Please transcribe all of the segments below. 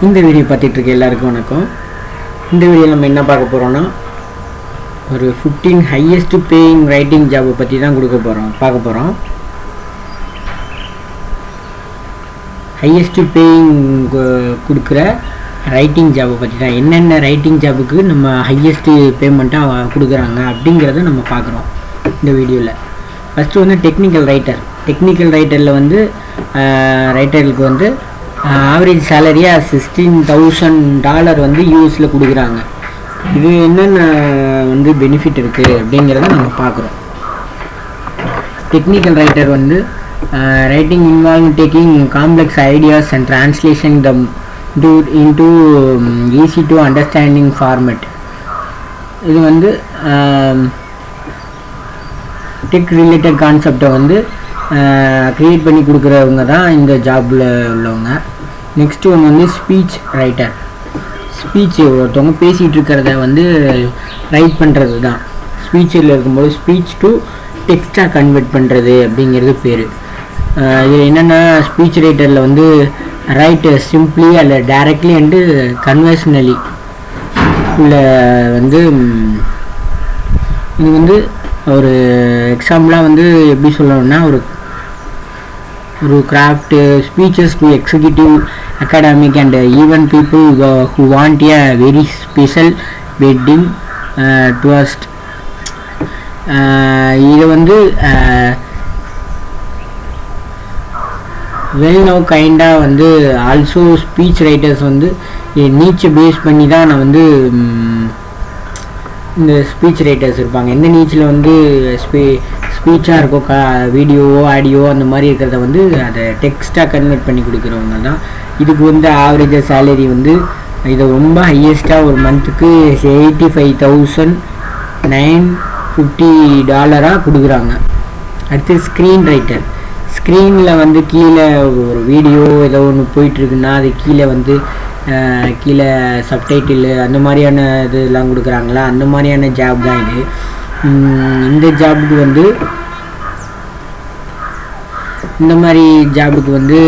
இந்த வீடியோ பார்த்துட்டு இருக்க எல்லாருக்கும் வணக்கம். இந்த வீடியோவில் நம்ம என்ன பார்க்க போகிறோம்னா, ஒரு 15 ஹையஸ்ட் பேயிங் ரைட்டிங் ஜாபை பற்றி தான் பார்க்க போகிறோம். ஹையஸ்ட் பேயிங் கொடுக்குற ரைட்டிங் ஜாபை பற்றி தான், என்னென்ன ரைட்டிங் ஜாபுக்கு நம்ம ஹையஸ்ட்டு பேமெண்ட்டாக கொடுக்குறாங்க அப்படிங்கிறத நம்ம பார்க்குறோம் இந்த வீடியோவில். ஃபஸ்ட்டு வந்து டெக்னிக்கல் ரைட்டரில் வந்து ரைட்டருக்கு வந்து ஆவரேஜ் சேலரியாக $16,000 வந்து யூஎஸில் கொடுக்குறாங்க. இது என்னென்ன வந்து பெனிஃபிட் இருக்குது அப்படிங்கிறத நம்ம பார்க்குறோம். டெக்னிக்கல் ரைட்டர் வந்து writing involve taking complex ideas and translation them into easy to understanding format. இது வந்து டெக் ரிலேட்டட் கான்செப்டை வந்து க்ரியேட் பண்ணி கொடுக்குறவங்க தான் இந்த ஜாபில் உள்ளவங்க. நெக்ஸ்ட் ஒன்று வந்து ஸ்பீச் ரைட்டர். ஒருத்தவங்க பேசிகிட்டு இருக்கிறத வந்து ரைட் பண்ணுறது தான். ஸ்பீச்சில் இருக்கும்போது ஸ்பீச் டு டெக்ஸ்டாக கன்வெர்ட் பண்ணுறது அப்படிங்கிறது பேர். இது என்னென்னா, ஸ்பீச் ரைட்டரில் வந்து ரைட் சிம்பிளி அல்ல டைரக்ட்லி அண்டு கன்வர்ஷனலி உள்ள வந்து இது வந்து ஒரு எக்ஸாம்பிளாக வந்து எப்படி சொல்லணும்னா, ஒரு craft speeches to executive academic and even people who want a very special wedding toast. இது வந்து வெல் நோ கைண்டாக வந்து ஆல்சோ ஸ்பீச் ரைட்டர்ஸ் வந்து நீச்சை பேஸ் பண்ணி தான் நான் வந்து இந்த ஸ்பீச் ரைட்டர்ஸ் இருப்பாங்க. எந்த நீச்சில் வந்து ஸ்பீச்சாக இருக்கும், வீடியோவோ ஆடியோ அந்த மாதிரி இருக்கிறத வந்து அதை டெக்ஸ்ட்டாக கன்வெர்ட் பண்ணி கொடுக்குறவங்க தான். இதுக்கு வந்து ஆவரேஜாக சேலரி வந்து இதை ரொம்ப ஹையஸ்ட்டாக ஒரு மந்த்துக்கு $85,950 கொடுக்குறாங்க. அடுத்து ஸ்க்ரீன் ரைட்டர். ஸ்க்ரீனில் வந்து கீழே ஒரு வீடியோ ஏதோ ஒன்று போயிட்டுருக்குன்னா அது கீழே சப்டைட்டில் அந்த மாதிரியான இதெல்லாம் கொடுக்குறாங்களா, அந்த மாதிரியான ஜாப் தான் இது. இந்த ஜாபுக்கு வந்து இந்த மாதிரி ஜாபுக்கு வந்து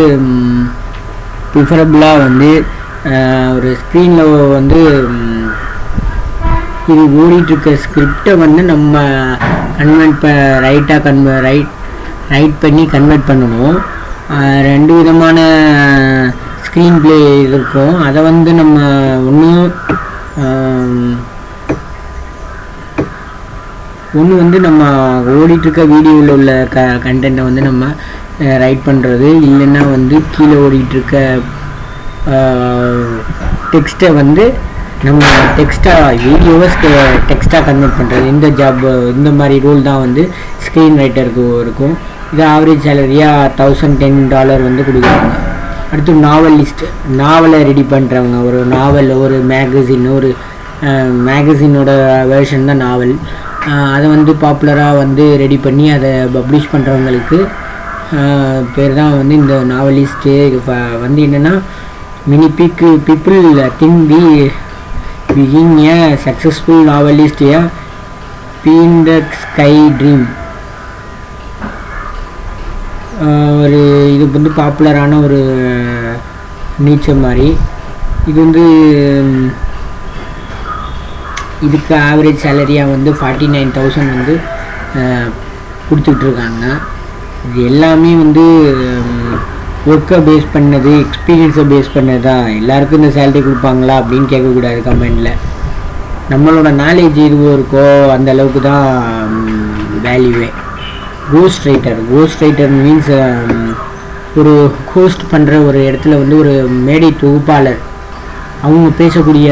ப்ரிஃபரபுளாக வந்து ஒரு ஸ்க்ரீனில் வந்து இது ஓடிட்டுருக்க ஸ்கிரிப்டை வந்து நம்ம ரைட் பண்ணி கன்வெர்ட் பண்ணணும். ரெண்டு விதமான ஸ்க்ரீன் ப்ளே இருக்கும். அதை வந்து நம்ம ஒன்று வந்து நம்ம ஓடிட்டுருக்க வீடியோவில் உள்ள கண்டென்ட்டை வந்து நம்ம ரைட் பண்ணுறது, இல்லைன்னா வந்து கீழே ஓடிட்டுருக்க டெக்ஸ்ட்டை வந்து நம்ம வீடியோவை டெக்ஸ்ட்டாக கன்வெர்ட் பண்ணுறது. இந்த மாதிரி ரூல் தான் வந்து ஸ்க்ரீன் ரைட்டருக்கு இருக்கும். இது ஆவரேஜ் சேலரியாக $1,010 வந்து கொடுக்குறாங்க. அடுத்து நாவலை ரெடி பண்ணுறவங்க, ஒரு நாவல், ஒரு மேகசினோட வெர்ஷன் தான் நாவல். அதை வந்து பாப்புலராக வந்து ரெடி பண்ணி அதை பப்ளிஷ் பண்ணுறவங்களுக்கு பேர் தான் வந்து இந்த நாவலிஸ்ட்டு. இது வந்து என்னென்னா, many people think being a successful novelist a pie in the sky dream. ஒரு இது வந்து பாப்புலரான ஒரு நீச்ச மாதிரி. இது வந்து இதுக்கு ஆவரேஜ் சேலரியாக வந்து $49,000 வந்து கொடுத்துட்ருக்காங்க. இது எல்லாமே வந்து ஒர்க்கை பேஸ் பண்ணது, எக்ஸ்பீரியன்ஸை பேஸ் பண்ணதா. எல்லாருக்கும் இந்த சேலரி கொடுப்பாங்களா அப்படின்னு கேட்கக்கூடாது கமெண்டில். நம்மளோட நாலேஜ் எதுவோ இருக்கோ அந்த அளவுக்கு தான் வேல்யூவே. கோஸ்ட் ரைட்டர் மீன்ஸ் ஒரு ஹோஸ்ட் பண்ணுற ஒரு இடத்துல வந்து ஒரு மேடை தொகுப்பாளர், அவங்க பேசக்கூடிய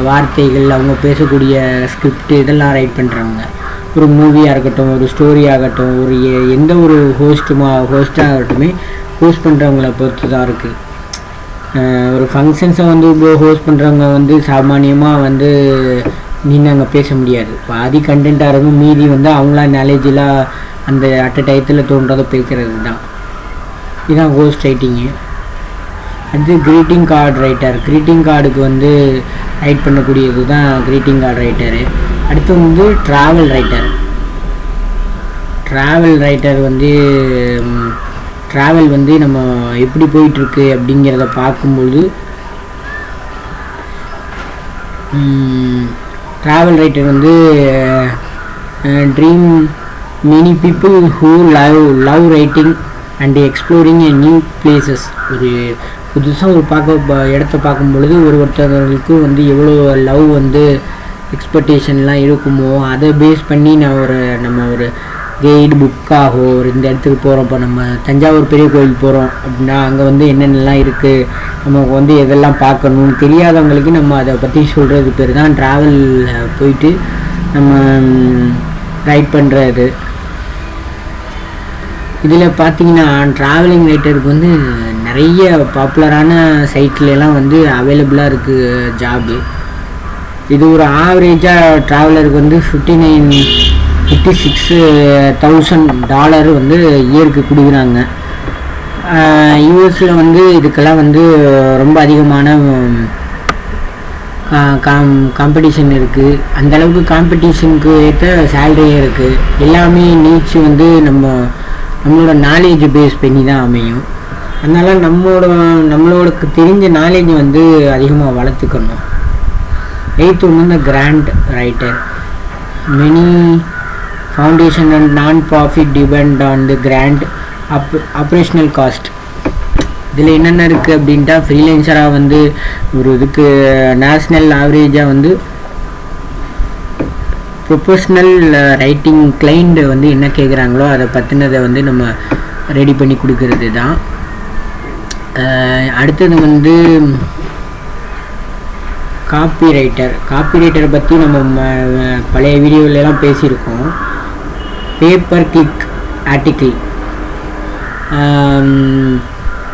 வார்த்தைகள், அவங்க பேசக்கூடிய ஸ்கிரிப்ட் இதெல்லாம் ரைட் பண்ணுறவங்க. ஒரு மூவியாக இருக்கட்டும், ஒரு ஸ்டோரி ஆகட்டும், ஒரு எந்த ஒரு ஹோஸ்ட்டாக ஆகட்டுமே, ஹோஸ்ட் பண்ணுறவங்கள பொறுத்து தான் இருக்குது. ஒரு ஃபங்க்ஷன்ஸை வந்து ஹோஸ்ட் பண்ணுறவங்க வந்து சாமானியமாக வந்து நின்று அங்கே பேச முடியாது. பாதி கண்டென்ட்டாக இருக்கும், மீதி வந்து அவங்களா நாலேஜெலாம் அந்த டயத்தில் தோன்றதை பேசுகிறது தான். இதுதான் ஹோஸ்ட் ரைட்டிங்கு. அடுத்து க்ரீட்டிங் கார்டுக்கு வந்து ரைட் பண்ணக்கூடியது தான் க்ரீட்டிங் கார்டு ரைட்டரு. அடுத்து வந்து ட்ராவல் ரைட்டர் வந்து ட்ராவல் வந்து நம்ம எப்படி போயிட்டுருக்கு அப்படிங்கிறத பார்க்கும்பொழுது ட்ராவல் ரைட்டர் வந்து dream many people who love writing and exploring a new places. ஒரு புதுசாக ஒரு இடத்த பார்க்கும் பொழுது ஒருத்தவங்களுக்கு வந்து எவ்வளோ லவ் வந்து எக்ஸ்பெக்டேஷன்லாம் இருக்குமோ அதை பேஸ் பண்ணி நம்ம ஒரு கைடு புக்காகோ இந்த இடத்துக்கு போகிறோம். இப்போ நம்ம தஞ்சாவூர் பெரிய கோயில் போகிறோம் அப்படின்னா அங்கே வந்து என்னென்னலாம் இருக்குது, நமக்கு வந்து எதெல்லாம் பார்க்கணும்னு தெரியாதவங்களுக்கு நம்ம அதை பற்றி சொல்கிறது பேர் தான் ட்ராவல் போயிட்டு நம்ம ரைட் பண்ணுறது. இதில் பார்த்தீங்கன்னா ட்ராவலிங் ரைட்டருக்கு வந்து நிறைய பாப்புலரான சைட்லலாம் வந்து அவைலபிளாக இருக்குது ஜாபு. இது ஒரு ஆவரேஜாக ட்ராவலருக்கு வந்து $56,000 வந்து இயருக்கு கொடுக்குறாங்க. யூஎஸில் வந்து இதுக்கெல்லாம் வந்து ரொம்ப அதிகமான காம்படிஷன் இருக்குது. அந்தளவுக்கு காம்படிஷனுக்கு ஏற்ற சேலரியும் இருக்குது. எல்லாமே நீட்ஸ் வந்து நம்மளோட நாலேஜ் பேஸ் பண்ணி தான் அமையும். அதனால் நம்மளோட தெரிஞ்ச நாலேஜ் வந்து அதிகமாக வளர்த்துக்கணும். 8th வந்து இந்த grant writer. Many foundation and nonprofit depend on the grant operational cost. இதில் என்னென்ன இருக்குது அப்படின்ட்டா ஃப்ரீலான்சராக வந்து ஒரு இதுக்கு நேஷ்னல் ஆவரேஜாக வந்து ப்ரொஃபஷ்னல் ரைட்டிங் கிளைண்ட் வந்து என்ன கேட்குறாங்களோ அதை பற்றினதை வந்து நம்ம ரெடி பண்ணி கொடுக்கறது தான். அடுத்தது வந்து காப்பி ரைட்டரை பற்றி நம்ம பழைய வீடியோவிலலாம் பேசியிருக்கோம். Paper click article,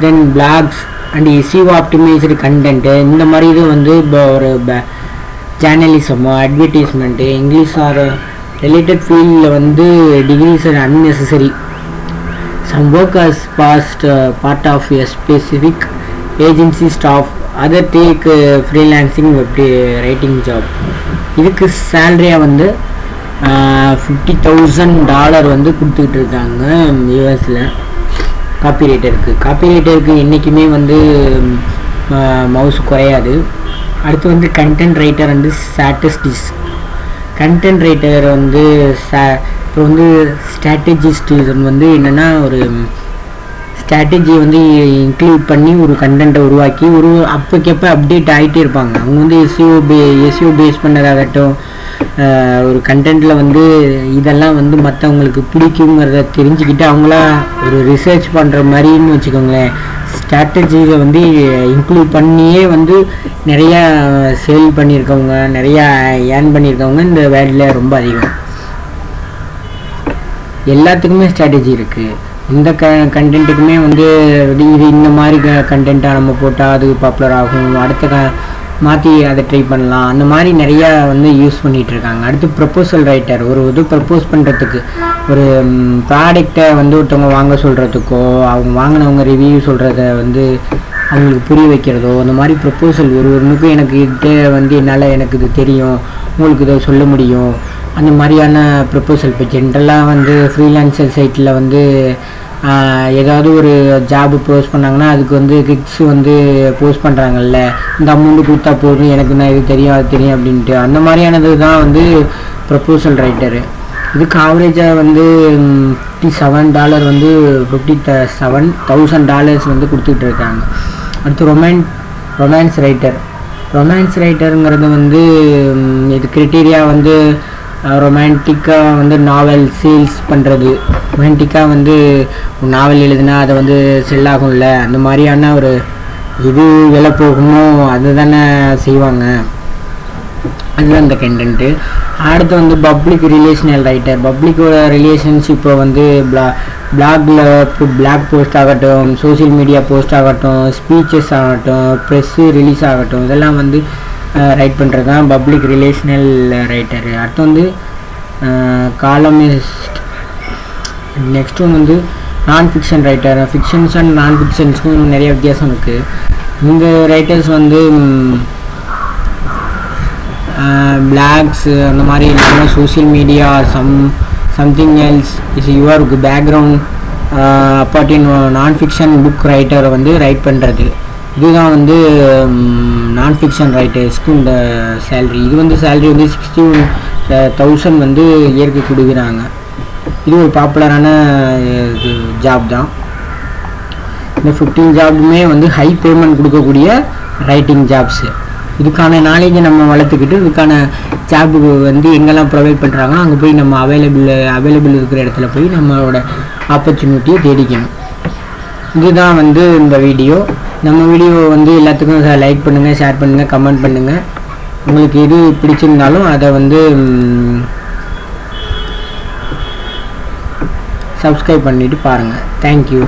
then blogs and SEO optimised content, இந்த மாதிரி இது வந்து ஒரு ஜேர்னலிசமோ அட்வர்டைஸ்மெண்ட்டு இங்கிலீஷ் ஆர் ரிலேட்டட் ஃபீல்டில் வந்து degrees are unnecessary. Some work has passed part of a specific agency staff other take freelancing web writing job. இதுக்கு சேலரியாக வந்து $50,000 வந்து கொடுத்துக்கிட்டு இருக்காங்க யூஎஸில் காப்பிரைட்டருக்கு என்றைக்குமே வந்து மவுஸ் குறையாது. அடுத்து வந்து கண்டென்ட் ரைட்டர் வந்து ஸ்ட்ராட்டஜிஸ்ட். கண்டென்ட் ரைட்டர் வந்து இப்போ வந்து ஸ்ட்ராட்டஜிஸ்ட் வந்து என்னென்னா ஒரு ஸ்ட்ராட்டஜி வந்து இன்க்ளூட் பண்ணி ஒரு கண்டென்ட்டை உருவாக்கி அப்போக்கப்போ அப்டேட் ஆகிட்டே இருப்பாங்க. அவங்க வந்து எஸ்இஓ பேஸ் பண்ணதாகட்டும், ஒரு கண்டென்ட்டில் வந்து இதெல்லாம் வந்து மற்றவங்களுக்கு பிடிக்குங்கிறத தெரிஞ்சுக்கிட்டு அவங்களா ஒரு ரிசர்ச் பண்ணுற மாதிரின்னு வச்சுக்கோங்களேன். ஸ்ட்ராட்டஜியை வந்து இன்க்ளூட் பண்ணியே வந்து நிறையா சேல் பண்ணியிருக்கவங்க, நிறையா ஏர்ன் பண்ணியிருக்கவங்க இந்த வேலையில் ரொம்ப அதிகம். எல்லாத்துக்குமே ஸ்ட்ராட்டஜி இருக்குது. இந்த கண்டென்ட்டுக்குமே வந்து இது இந்த மாதிரி கண்டென்ட்டாக நம்ம போட்டால் அது பாப்புலர் ஆகும், அடுத்த மாற்றி அதை ட்ரை பண்ணலாம், அந்த மாதிரி நிறையா வந்து யூஸ் பண்ணிகிட்ருக்காங்க. அடுத்து ப்ரப்போசல் ரைட்டர். ஒரு இது ப்ரப்போஸ் பண்ணுறதுக்கு ஒரு ப்ராடக்டை வந்து ஒருத்தவங்க வாங்க சொல்கிறதுக்கோ, அவங்க வாங்கினவங்க ரிவ்யூ சொல்கிறத வந்து அவங்களுக்கு புரிய வைக்கிறதோ, அந்த மாதிரி ப்ரப்போசல் ஒருவருக்கும் எனக்கு இது வந்து எனக்கு இது தெரியும், உங்களுக்கு இதை சொல்ல முடியும், அந்த மாதிரியான ப்ரப்போசல். இப்போ ஜென்ரலாக வந்து ஃப்ரீலான்சர் சைட்டில் வந்து ஏதாவது ஒரு ஜாபு போஸ்ட் பண்ணாங்கன்னா அதுக்கு வந்து கிக்ஸ் வந்து போஸ்ட் பண்ணுறாங்கல்ல, இந்த அமௌண்ட்டு கொடுத்தா போதும், எனக்கு நான் இது தெரியும் அது தெரியும் அப்படின்ட்டு, அந்த மாதிரியானது தான் வந்து ப்ரப்போசல் ரைட்டரு. இதுக்கு ஆவரேஜாக வந்து $57 வந்து $57,000 வந்து கொடுத்துட்டு இருக்காங்க. அடுத்து ரொமான்ஸ் ரைட்டருங்கிறது வந்து இது க்ரைட்டீரியா வந்து ரொமான்டிக்காக வந்து நாவல் சேல்ஸ் பண்ணுறது. ரொமான்டிக்காக வந்து நாவல் எழுதுனா அதை வந்து செல் ஆகும்ல, அந்த மாதிரியான ஒரு இது விலை போகுமோ அது தானே செய்வாங்க, அதுதான் இந்த கண்டென்ட்டு. அடுத்து வந்து பப்ளிக் ரிலேஷனல் ரைட்டர். பப்ளிக்கோட ரிலேஷன்ஷிப்பை வந்து பிளாக் போஸ்ட் ஆகட்டும், சோசியல் மீடியா போஸ்ட் ஆகட்டும், ஸ்பீச்சஸ் ஆகட்டும், ப்ரெஸ்ஸு ரிலீஸ் ஆகட்டும், இதெல்லாம் வந்து ரைட் பண்ணுறது தான் பப்ளிக் ரிலேஷனல் ரைட்டரு. அடுத்து வந்து காலமிஸ்ட். நெக்ஸ்ட் ஒன் வந்து நான் ஃபிக்ஷன் ரைட்டர். ஃபிக்ஷன்ஸ் அண்ட் நான் ஃபிக்ஷன்ஸ்க்கும் நிறைய வித்தியாசம் இருக்குது. இந்த ரைட்டர்ஸ் வந்து பிளாக்ஸ் அந்த மாதிரி இல்லாமல் social media something else is your background apart in nonfiction book ரைட்டரை வந்து ரைட் பண்ணுறது. இதுதான் வந்து நான் நான் ஃபிக்ஷன் ரைட்டர்ஸ்க்கு இந்த சேல்ரி இது வந்து சேல்ரி வந்து 61,000 வந்து இயற்கை கொடுக்குறாங்க. இது ஒரு பாப்புலரான ஜாப் தான். இந்த 15 ஜாபுமே வந்து ஹை பேமெண்ட் கொடுக்கக்கூடிய ரைட்டிங் ஜாப்ஸு. இதுக்கான நாலேஜை நம்ம வளர்த்துக்கிட்டு இதுக்கான ஜாபுக்கு வந்து எங்கெல்லாம் ப்ரொவைட் பண்ணுறாங்களோ அங்கே போய் நம்ம அவைலபிள் இருக்கிற இடத்துல போய் நம்மளோட ஆப்பர்ச்சுனிட்டியை தேடிக்கணும். இதுதான் வந்து இந்த வீடியோ. நம்ம வீடியோ வந்து எல்லாத்துக்கும் லைக் பண்ணுங்கள், ஷேர் பண்ணுங்கள், கமெண்ட் பண்ணுங்கள். உங்களுக்கு எது பிடிச்சிருந்தாலும் அதை வந்து சப்ஸ்கிரைப் பண்ணிவிட்டு பாருங்கள். தேங்க்யூ.